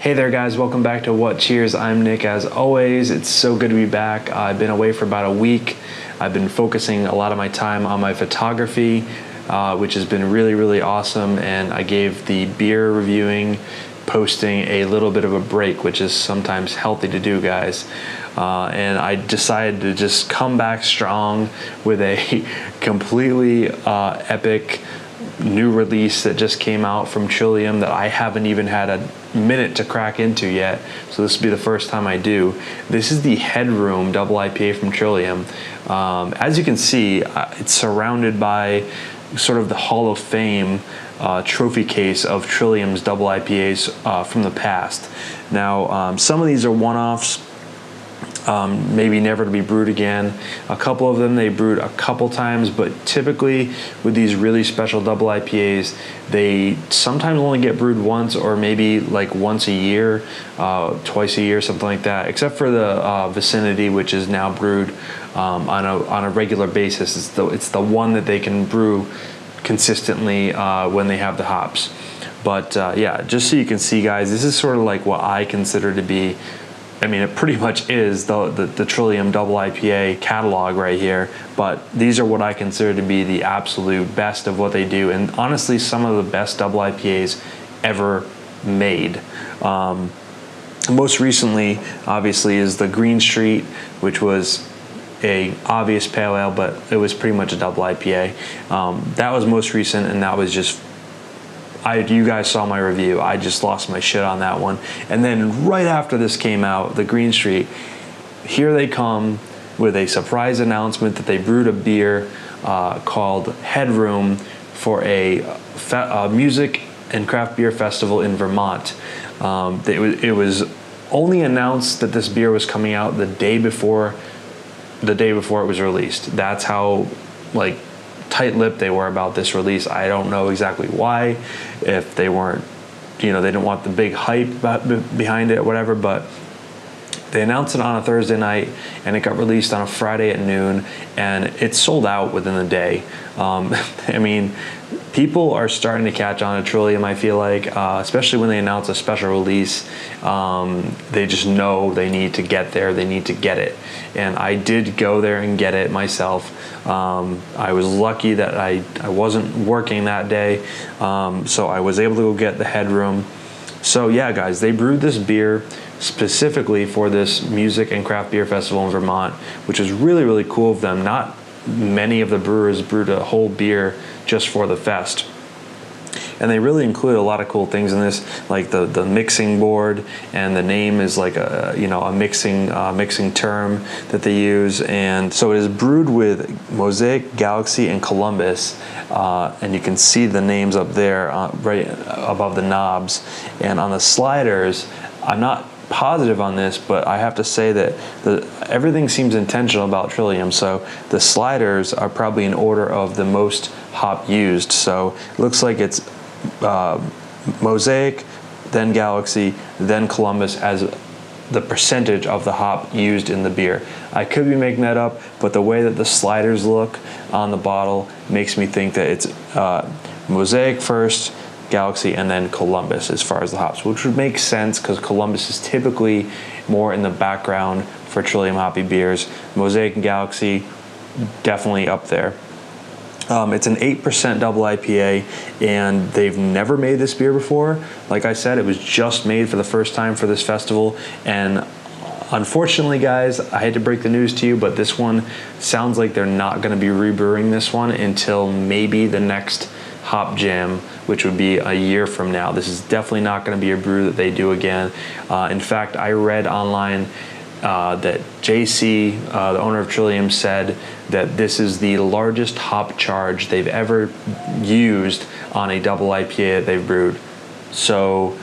Hey there guys, welcome back to What Cheers. I'm Nick. As always, it's so good to be back. I've been away for about a week. I've been focusing a lot of my time on my photography, which has been really awesome, and I gave the beer reviewing posting a little bit of a break, which is sometimes healthy to do, guys. And I decided to just come back strong with a completely epic new release that just came out from Trillium that I haven't even had a minute to crack into yet, so this will be the first time I do. This is the Headroom Double IPA from Trillium. As you can see, it's surrounded by sort of the Hall of Fame trophy case of Trillium's Double IPAs from the past. Now, some of these are one-offs, maybe never to be brewed again. A couple of them they brewed a couple times, but typically with these really special double IPAs, they sometimes only get brewed once, or maybe like once a year, twice a year, something like that, except for the Vicinity, which is now brewed on a regular basis. It's the one that they can brew consistently when they have the hops. But yeah, just so you can see, guys, this is sort of like what I consider to be, I mean, it pretty much is the Trillium Double IPA catalog right here, but these are what I consider to be the absolute best of what they do, and honestly, some of the best double IPAs ever made. Most recently, obviously, is the Green Street, which was a obvious pale ale, but it was pretty much a double IPA. That was most recent, and that was just, you guys saw my review. I just lost my shit on that one. And then right after this came out, the Green Street, here they come with a surprise announcement that they brewed a beer called Headroom for a music and craft beer festival in Vermont. It was only announced that this beer was coming out the day before it was released. That's how like tight-lipped they were about this release. I don't know exactly why, if they weren't, they didn't want the big hype behind it, whatever, but they announced it on a Thursday night and it got released on a Friday at noon, and it sold out within the day. I mean, people are starting to catch on to Trillium, I feel like, especially when they announce a special release. They just know they need to get there, they need to get it. And I did go there and get it myself. I was lucky that I wasn't working that day, so I was able to go get the Headroom. So yeah, guys, they brewed this beer specifically for this music and craft beer festival in Vermont, which is really cool of them. Not many of the brewers brewed a whole beer just for the fest. And they really include a lot of cool things in this, like the mixing board, and the name is like a mixing term that they use. And so it is brewed with Mosaic, Galaxy, and Columbus, and you can see the names up there right above the knobs. And on the sliders, I'm not positive on this, but I have to say that everything seems intentional about Trillium. So the sliders are probably in order of the most hop used. So it looks like it's Mosaic, then Galaxy, then Columbus as the percentage of the hop used in the beer. I could be making that up, but the way that the sliders look on the bottle makes me think that it's Mosaic first, Galaxy, and then Columbus as far as the hops, which would make sense because Columbus is typically more in the background for Trillium hoppy beers. Mosaic and Galaxy definitely up there. It's an 8% double IPA, and they've never made this beer before. Like I said, it was just made for the first time for this festival, and unfortunately, guys, I hate to break the news to you, but this one sounds like they're not going to be rebrewing this one until maybe the next Hop Jam, which would be a year from now. This is definitely not going to be a brew that they do again. In fact, I read online that JC, the owner of Trillium, said that this is the largest hop charge they've ever used on a double IPA that they've brewed. So,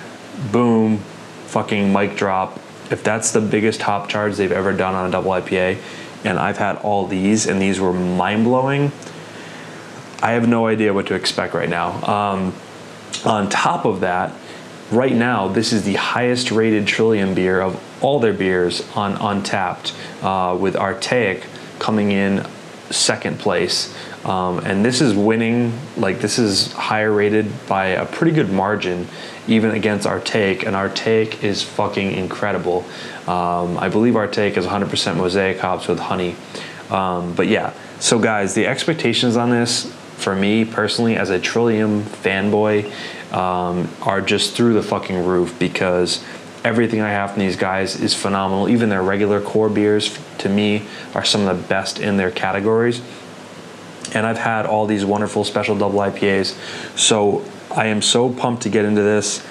boom, fucking mic drop. If that's the biggest hop charge they've ever done on a double IPA, and I've had all these, and these were mind-blowing, I have no idea what to expect right now. On top of that, right now, this is the highest rated Trillium beer of all their beers on Untapped, with Archaic coming in second place. And this is winning, like this is higher rated by a pretty good margin even against our take, and our take is fucking incredible. I believe our take is 100% Mosaic hops with honey. But yeah, so guys, the expectations on this, for me personally as a Trillium fanboy, are just through the fucking roof, because everything I have from these guys is phenomenal. Even their regular core beers, to me, are some of the best in their categories. And I've had all these wonderful special double IPAs, so I am so pumped to get into this.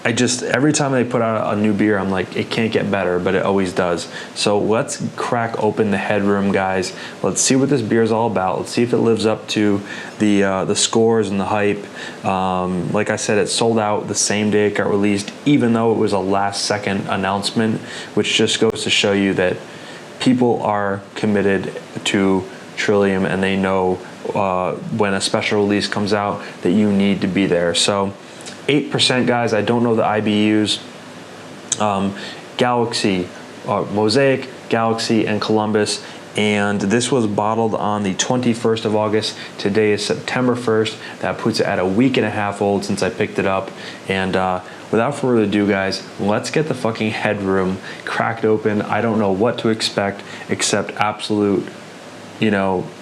Every time they put out a new beer, I'm like, it can't get better, but it always does. So let's crack open the Headroom, guys. Let's see what this beer is all about. Let's see if it lives up to the scores and the hype. Like I said, it sold out the same day it got released, even though it was a last-second announcement, which just goes to show you that people are committed to Trillium, and they know when a special release comes out that you need to be there. So 8%, guys. I don't know the IBUs. Galaxy, Mosaic, Galaxy, and Columbus. And this was bottled on the 21st of August. Today is September 1st. That puts it at a week and a half old since I picked it up. And without further ado, guys, let's get the fucking Headroom cracked open. I don't know what to expect except absolute,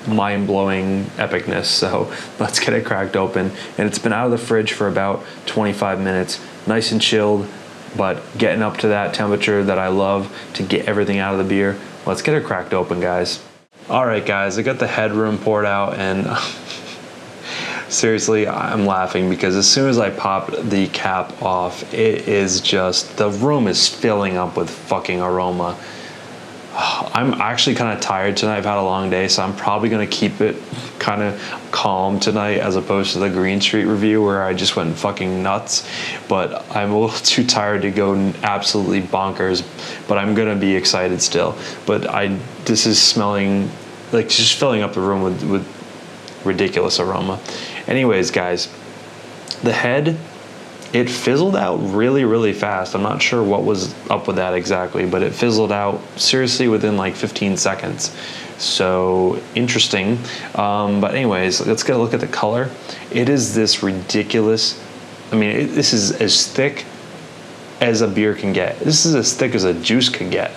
mind-blowing epicness. So let's get it cracked open. And it's been out of the fridge for about 25 minutes, nice and chilled, but getting up to that temperature that I love to get everything out of the beer. Let's get it cracked open, guys. All right, guys, I got the Headroom poured out, and seriously, I'm laughing because as soon as I popped the cap off, it is just, the room is filling up with fucking aroma. I'm actually kind of tired tonight. I've had a long day, so I'm probably going to keep it kind of calm tonight as opposed to the Green Street review where I just went fucking nuts. But I'm a little too tired to go absolutely bonkers, but I'm going to be excited still. But this is smelling like just filling up the room with ridiculous aroma. Anyways, guys, the head, it fizzled out really, really fast. I'm not sure what was up with that exactly, but it fizzled out seriously within like 15 seconds. So interesting. But anyways, let's get a look at the color. It is this ridiculous, this is as thick as a beer can get. This is as thick as a juice could get.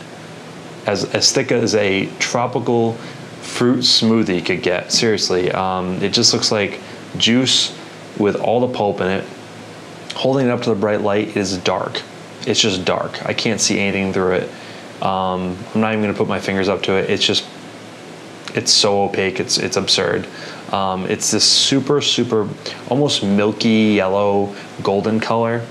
As thick as a tropical fruit smoothie could get. Seriously, it just looks like juice with all the pulp in it. Holding it up to the bright light is dark. It's just dark. I can't see anything through it. I'm not even gonna put my fingers up to it. It's so opaque, it's absurd. It's this super, almost milky yellow golden color.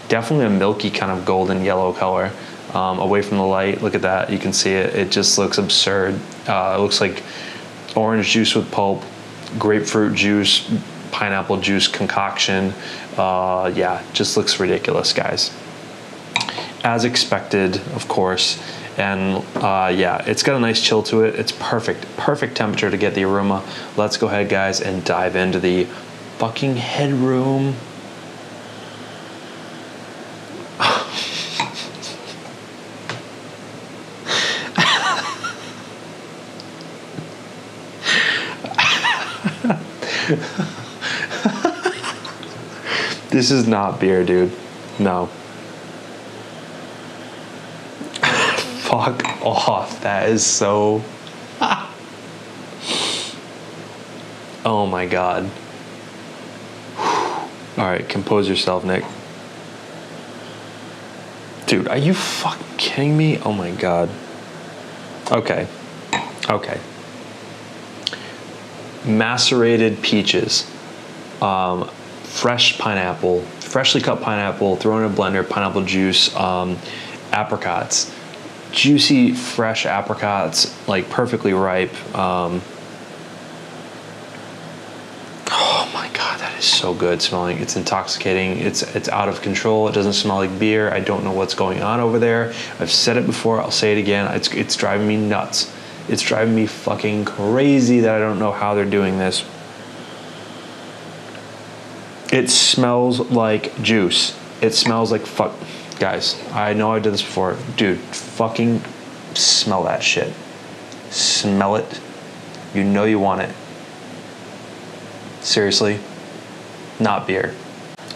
Definitely a milky kind of golden yellow color. Away from the light, look at that, you can see it. It just looks absurd. It looks like orange juice with pulp, grapefruit juice, pineapple juice concoction. Yeah, just looks ridiculous, guys. As expected, of course. And yeah, it's got a nice chill to it. It's perfect temperature to get the aroma. Let's go ahead, guys, and dive into the fucking Headroom. This is not beer, dude. No. Fuck off. That is so... Oh my god. Alright, compose yourself, Nick. Dude, are you fucking kidding me? Oh my god. Okay. Macerated peaches. Fresh pineapple, freshly cut pineapple, thrown in a blender, pineapple juice, apricots, juicy, fresh apricots, like perfectly ripe. Oh my god, that is so good smelling. It's intoxicating. It's out of control. It doesn't smell like beer. I don't know what's going on over there. I've said it before. I'll say it again. It's driving me nuts. It's driving me fucking crazy that I don't know how they're doing this. It smells like juice. It smells like fuck. Guys, I know I did this before. Dude, fucking smell that shit. Smell it. You know you want it. Seriously. Not beer.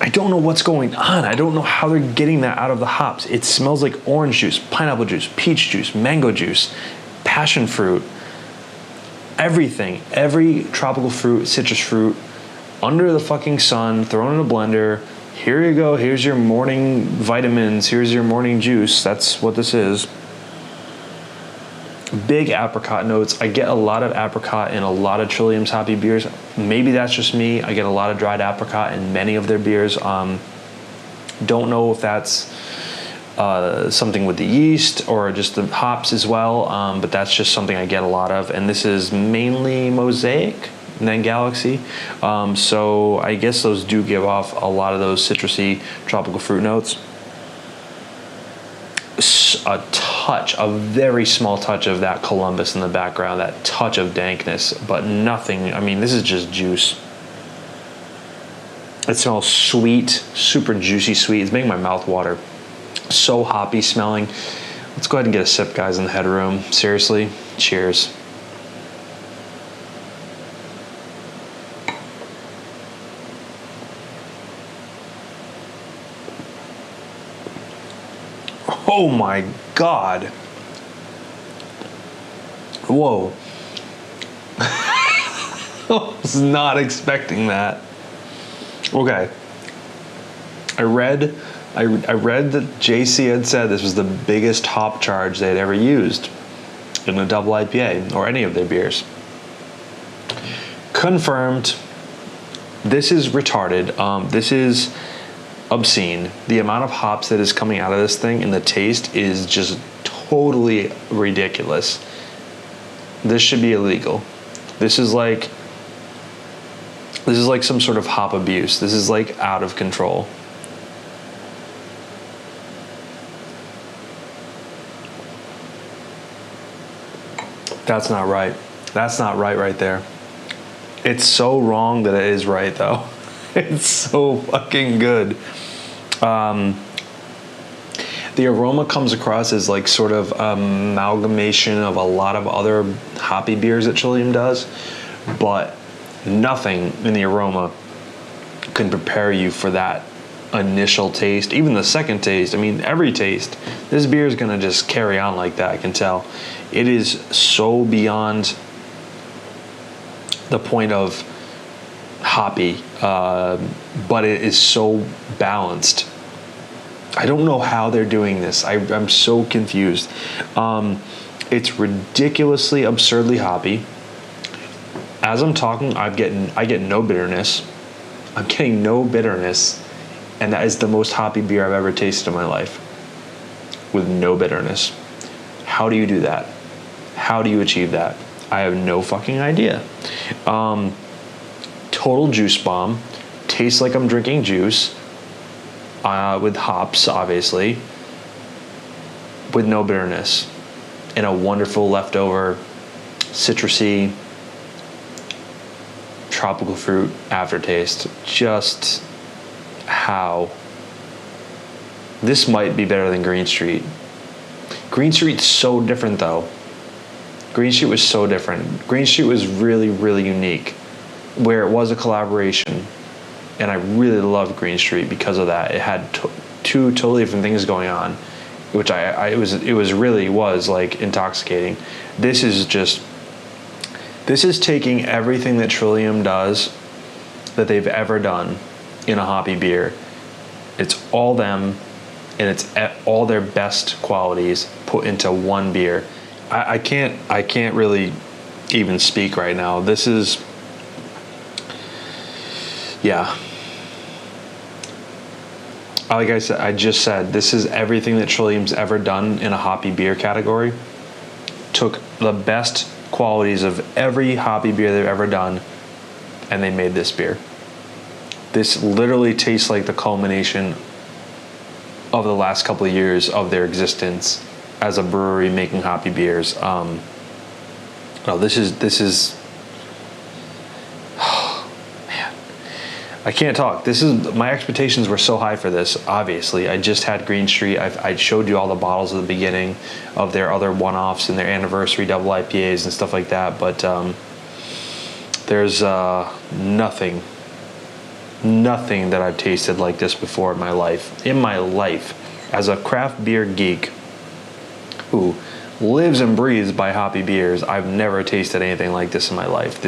I don't know what's going on. I don't know how they're getting that out of the hops. It smells like orange juice, pineapple juice, peach juice, mango juice, passion fruit, everything. Every tropical fruit, citrus fruit, under the fucking sun, thrown in a blender. Here you go. Here's your morning vitamins. Here's your morning juice. That's what this is. Big apricot notes. I get a lot of apricot in a lot of Trillium's hoppy beers. Maybe that's just me. I get a lot of dried apricot in many of their beers. Don't know if that's something with the yeast or just the hops as well, but that's just something I get a lot of. And this is mainly Mosaic and then Galaxy. So I guess those do give off a lot of those citrusy tropical fruit notes. A very small touch of that Columbus in the background, that touch of dankness, but nothing. I mean, this is just juice. It smells sweet, super juicy sweet. It's making my mouth water. So hoppy smelling. Let's go ahead and get a sip, guys, in the Headroom. Seriously, cheers. Oh my God. Whoa. I was not expecting that. Okay. I read that JC had said this was the biggest hop charge they had ever used in a double IPA or any of their beers. Confirmed. This is retarded. This is obscene. The amount of hops that is coming out of this thing and the taste is just totally ridiculous. This should be illegal. This is like some sort of hop abuse. This is like out of control. That's not right. That's not right there. It's so wrong that it is right though. It's so fucking good. The aroma comes across as like sort of amalgamation of a lot of other hoppy beers that Trillium does, but nothing in the aroma can prepare you for that initial taste, even the second taste. I mean, every taste. This beer is gonna just carry on like that, I can tell. It is so beyond the point of hoppy, but it is so balanced. I don't know how they're doing this. I'm so confused. It's ridiculously, absurdly hoppy. As I'm talking, I get no bitterness. I'm getting no bitterness, and that is the most hoppy beer I've ever tasted in my life, with no bitterness. How do you do that? How do you achieve that? I have no fucking idea. Total juice bomb. Tastes like I'm drinking juice, with hops, obviously, with no bitterness, and a wonderful leftover citrusy tropical fruit aftertaste. Just how. This might be better than Green Street. Green Street's so different though. Green Street was so different. Green Street was really, really unique, where it was a collaboration, and I really loved Green Street because of that. It had two totally different things going on, which it was like intoxicating. This is taking everything that Trillium does, that they've ever done in a hoppy beer. It's all them, and it's all their best qualities put into one beer. I can't really even speak right now. This is, yeah. Like I just said, this is everything that Trillium's ever done in a hoppy beer category. Took the best qualities of every hoppy beer they've ever done, and they made this beer. This literally tastes like the culmination of the last couple of years of their existence as a brewery making hoppy beers. This is oh, man, I can't talk. My expectations were so high for this. Obviously, I just had Green Street. I showed you all the bottles at the beginning of their other one-offs and their anniversary double IPAs and stuff like that. But there's nothing nothing that I've tasted like this before in my life. In my life, as a craft beer geek who lives and breathes by hoppy beers, I've never tasted anything like this in my life.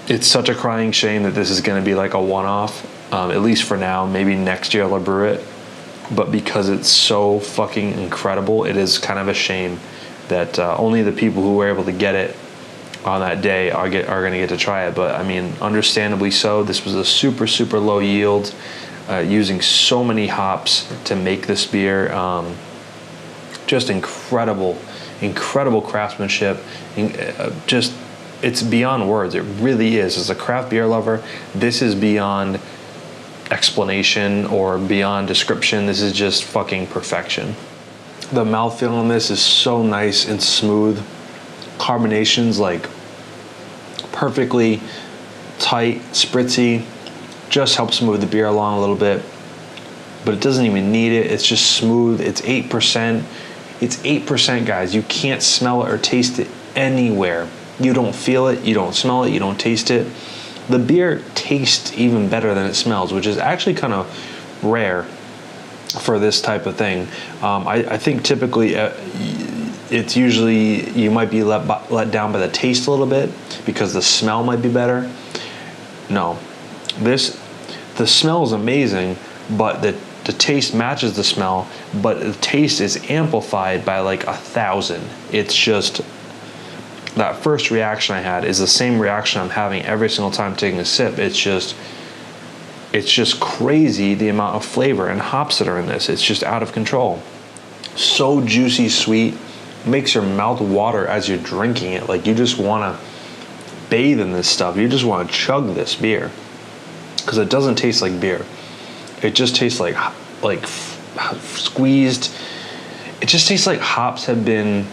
It's such a crying shame that this is going to be like a one-off, at least for now. Maybe next year I'll brew it, but because it's so fucking incredible, it is kind of a shame that only the people who were able to get it on that day are going to get to try it. But I mean, understandably so. This was a super, super low yield, using so many hops to make this beer. Just incredible craftsmanship. It's beyond words. It really is. As a craft beer lover, this is beyond explanation or beyond description. This is just fucking perfection. The mouthfeel on this is so nice and smooth. Carbonation's like perfectly tight, spritzy. Just helps move the beer along a little bit, but it doesn't even need it. It's just smooth. It's 8%. It's 8%, guys. You can't smell it or taste it anywhere. You don't feel it, you don't smell it, you don't taste it. The beer tastes even better than it smells, which is actually kind of rare for this type of thing. I think typically it's usually you might be let down by the taste a little bit because the smell might be better. No, the smell is amazing, but the taste matches the smell, but the taste is amplified by like 1,000. It's just, that first reaction I had is the same reaction I'm having every single time taking a sip. It's just crazy the amount of flavor and hops that are in this. It's just out of control. So juicy, sweet, makes your mouth water as you're drinking it. Like you just want to bathe in this stuff. You just want to chug this beer because it doesn't taste like beer. It just tastes like squeezed. It just tastes like hops have been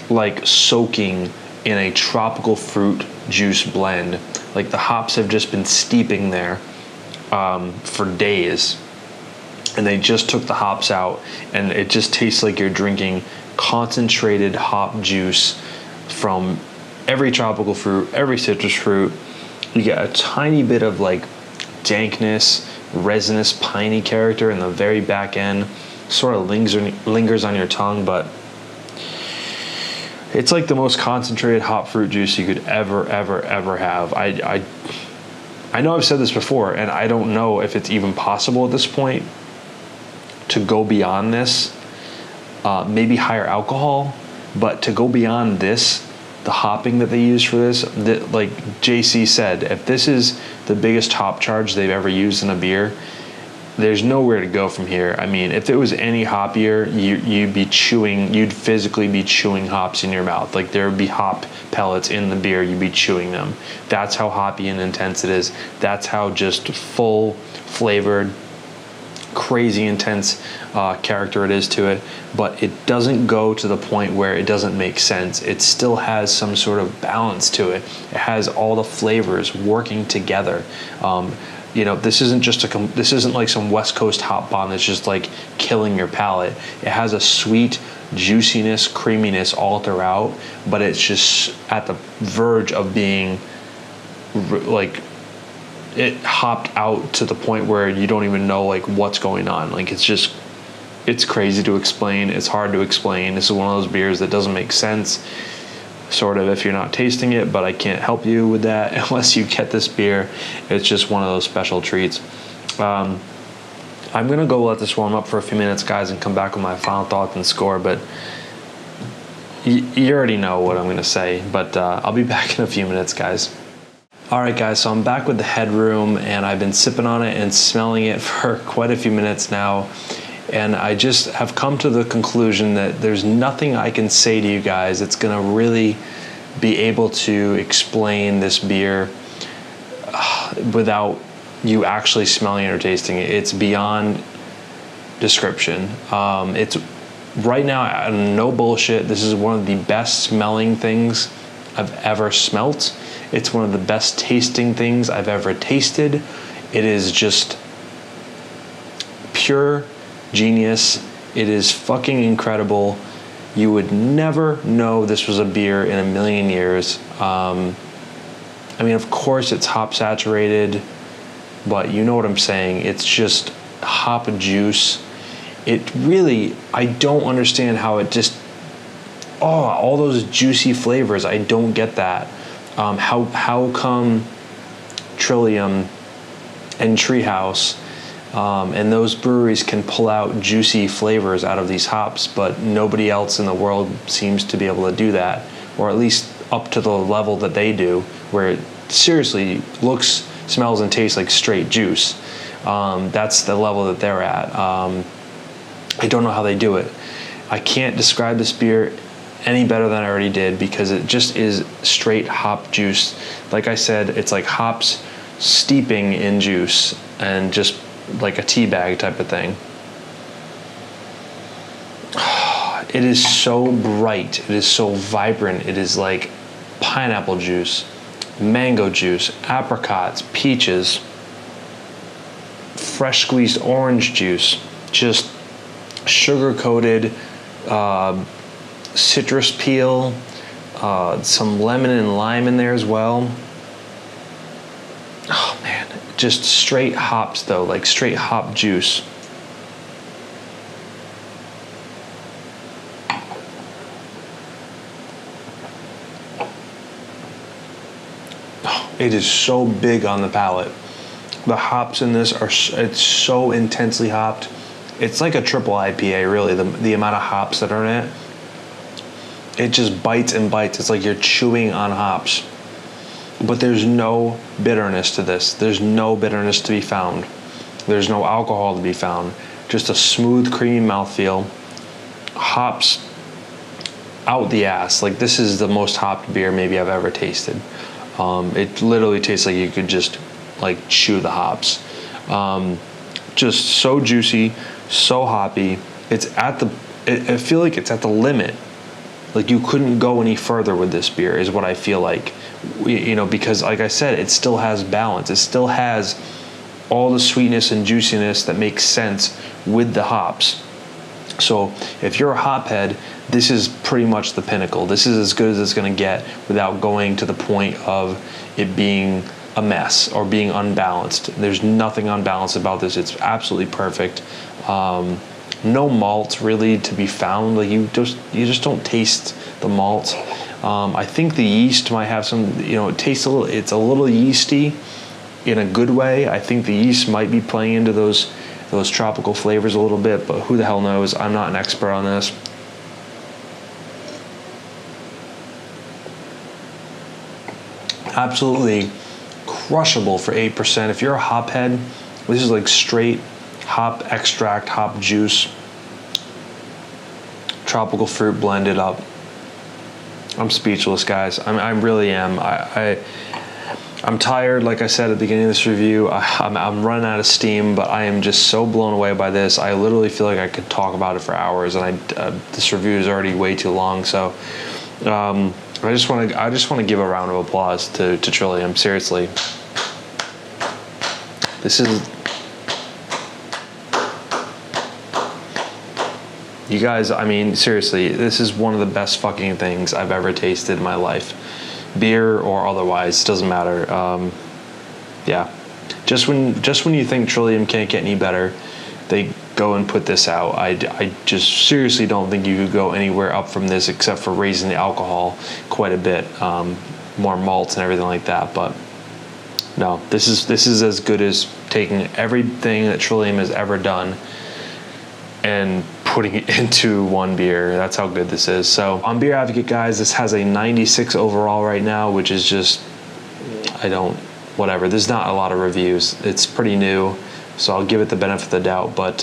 like soaking in a tropical fruit juice blend. Like the hops have just been steeping there for days, and they just took the hops out, and it just tastes like you're drinking concentrated hop juice from every tropical fruit, every citrus fruit. You get a tiny bit of like dankness, resinous, piney character in the very back end. Sort of lingers on your tongue, but it's like the most concentrated hop fruit juice you could ever have. I know I've said this before, and I don't know if it's even possible at this point to go beyond this. Maybe higher alcohol, but to go beyond this, the hopping that they use for this, like JC said, if this is the biggest hop charge they've ever used in a beer, there's nowhere to go from here. I mean, if it was any hoppier, you'd physically be chewing hops in your mouth. Like there would be hop pellets in the beer, you'd be chewing them. That's how hoppy and intense it is. That's how just full flavored, crazy intense character it is to it. But it doesn't go to the point where it doesn't make sense. It still has some sort of balance to it. It has all the flavors working together. You know, this isn't like some West Coast hop bomb that's just like killing your palate. It has a sweet juiciness, creaminess all throughout, but it's just at the verge of being like, it hopped out to the point where you don't even know like what's going on. Like it's crazy to explain. It's hard to explain. This is one of those beers that doesn't make sense, sort of, if you're not tasting it, but I can't help you with that unless you get this beer. It's just one of those special treats. I'm gonna go let this warm up for a few minutes, guys, and come back with my final thoughts and score, but you already know what I'm gonna say, but I'll be back in a few minutes, guys. Alright guys, so I'm back with the Headroom, and I've been sipping on it and smelling it for quite a few minutes now, and I just have come to the conclusion that there's nothing I can say to you guys that's gonna really be able to explain this beer without you actually smelling it or tasting it. It's beyond description. It's right now, no bullshit, this is one of the best smelling things I've ever smelt. It's one of the best tasting things I've ever tasted. It is just pure genius. It is fucking incredible. You would never know this was a beer in a million years. I mean, of course it's hop saturated, but you know what I'm saying. It's just hop juice. It really, I don't understand how it just, all those juicy flavors. I don't get that. How come Trillium and Treehouse and those breweries can pull out juicy flavors out of these hops, but nobody else in the world seems to be able to do that, or at least up to the level that they do, where it seriously looks, smells, and tastes like straight juice. That's the level that they're at. I don't know how they do it. I can't describe this beer any better than I already did, because it just is straight hop juice. Like I said, it's like hops steeping in juice, and just like a tea bag type of thing. It is so bright. It is so vibrant. It is like pineapple juice, mango juice, apricots, peaches, fresh squeezed orange juice, just sugar coated citrus peel, some lemon and lime in there as well. Oh man, just straight hops though, like straight hop juice. It is so big on the palate. The hops in this are, it's so intensely hopped. It's like a triple IPA, really, the amount of hops that are in it. It just bites and bites. It's like you're chewing on hops. But there's no bitterness to this. There's no bitterness to be found. There's no alcohol to be found. Just a smooth, creamy mouthfeel. Hops out the ass. Like, this is the most hopped beer maybe I've ever tasted. It literally tastes like you could just like chew the hops. Just so juicy, so hoppy. It's at the, I feel like it's at the limit. Like, you couldn't go any further with this beer, is what I feel like. You know, because like I said, it still has balance. It still has all the sweetness and juiciness that makes sense with the hops. So if you're a hophead, this is pretty much the pinnacle. This is as good as it's going to get without going to the point of it being a mess or being unbalanced. There's nothing unbalanced about this. It's absolutely perfect. No malt really to be found. Like, you just don't taste the malt. I think the yeast might have some, you know, it tastes a little, it's a little yeasty in a good way. I think the yeast might be playing into those tropical flavors a little bit, but who the hell knows? I'm not an expert on this. Absolutely crushable for 8%. If you're a hophead, this is like straight hop extract, hop juice, tropical fruit blended up. I'm speechless, guys. I really am. I'm tired, like I said at the beginning of this review. I'm running out of steam, but I am just so blown away by this. I literally feel like I could talk about it for hours, and this review is already way too long. So I just want to give a round of applause to Trillium. Seriously, this is, you guys. I mean, seriously, this is one of the best fucking things I've ever tasted in my life. Beer or otherwise, doesn't matter. Yeah, just when you think Trillium can't get any better, they go and put this out. I just seriously don't think you could go anywhere up from this, except for raising the alcohol quite a bit, more malts and everything like that. But no, this is as good as taking everything that Trillium has ever done and putting it into one beer. That's how good this is. So on Beer Advocate, guys, this has a 96 overall right now, which is just, whatever. There's not a lot of reviews. It's pretty new, so I'll give it the benefit of the doubt. But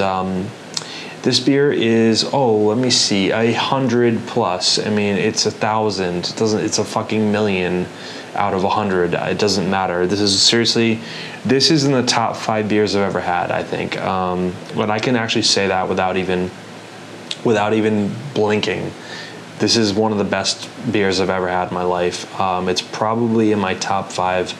this beer is, let me see, 100 plus. I mean, it's 1,000. It's a fucking million out of 100. It doesn't matter. This is in the top 5 beers I've ever had, I think. But I can actually say that without even blinking. This is one of the best beers I've ever had in my life. It's probably in my top 5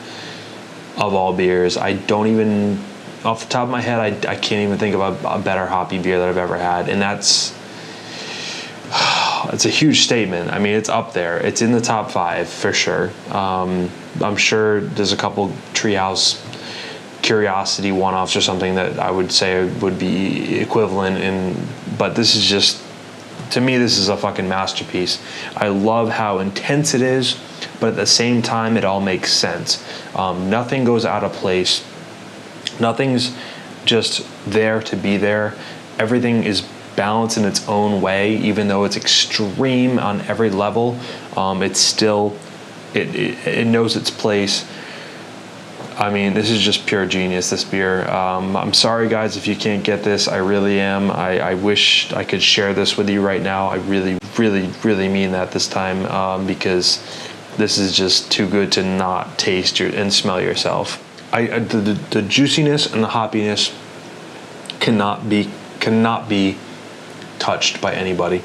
of all beers. I don't even, off the top of my head, I can't even think of a better hoppy beer that I've ever had. And that's, it's a huge statement. I mean, it's up there. It's in the top 5 for sure. I'm sure there's a couple Treehouse Curiosity one-offs or something that I would say would be equivalent, but this is just, to me, this is a fucking masterpiece. I love how intense it is, but at the same time, it all makes sense. Nothing goes out of place. Nothing's just there to be there. Everything is balanced in its own way, even though it's extreme on every level. It's still, it knows its place. I mean, this is just pure genius, this beer. I'm sorry, guys, if you can't get this. I really am. I wish I could share this with you right now. I really, really, really mean that this time, because this is just too good to not taste and smell yourself. The juiciness and the hoppiness cannot be touched by anybody.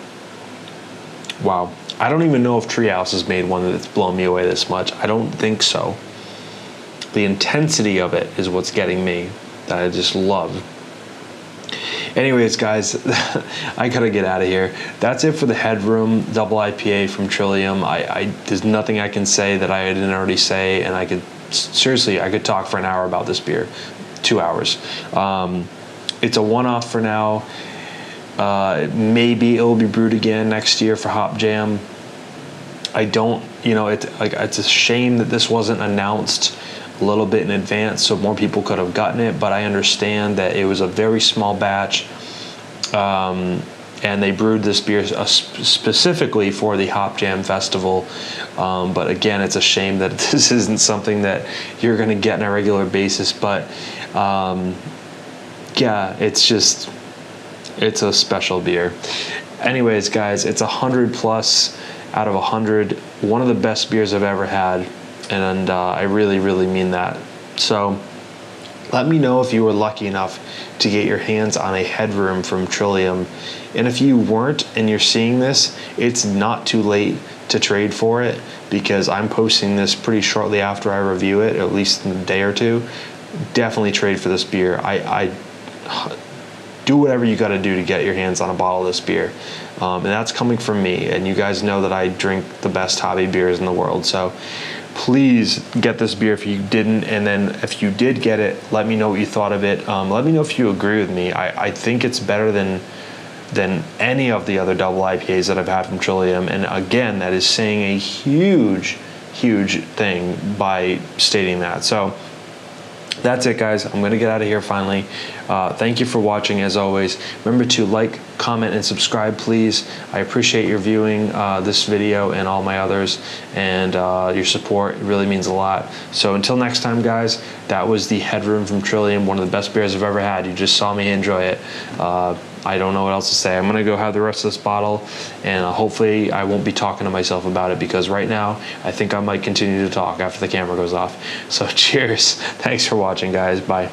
Wow. I don't even know if Treehouse has made one that's blown me away this much. I don't think so. The intensity of it is what's getting me, that I just love. Anyways, guys, I gotta get out of here. That's it for the Headroom Double IPA from Trillium. There's nothing I can say that I didn't already say, and I could talk for an hour about this beer, 2 hours. It's a one-off for now. Maybe it will be brewed again next year for Hop Jam. I don't, it's a shame that this wasn't announced a little bit in advance so more people could have gotten it, but I understand that it was a very small batch, and they brewed this beer specifically for the Hop Jam Festival, but again, it's a shame that this isn't something that you're going to get on a regular basis, but yeah, it's a special beer. Anyways, guys, it's 100 plus out of 100, one of the best beers I've ever had, and I really, really mean that. So let me know if you were lucky enough to get your hands on a Headroom from Trillium, and if you weren't and you're seeing this, it's not too late to trade for it, because I'm posting this pretty shortly after I review it, at least in a day or two. Definitely trade for this beer. I do whatever you got to do to get your hands on a bottle of this beer, and that's coming from me, and you guys know that I drink the best hobby beers in the world, so please get this beer if you didn't, and then if you did get it, let me know what you thought of it. Let me know if you agree with me. I think it's better than any of the other double IPAs that I've had from Trillium, and again, that is saying a huge thing by stating that. So that's it, guys. I'm gonna get out of here finally. Thank you for watching, as always. Remember to like, comment, and subscribe, please. I appreciate your viewing this video and all my others, and your support. It really means a lot. So until next time, guys, that was the Headroom from Trillium, one of the best beers I've ever had. You just saw me enjoy it. I don't know what else to say. I'm gonna go have the rest of this bottle, and hopefully I won't be talking to myself about it, because right now I think I might continue to talk after the camera goes off. So cheers. Thanks for watching, guys. Bye.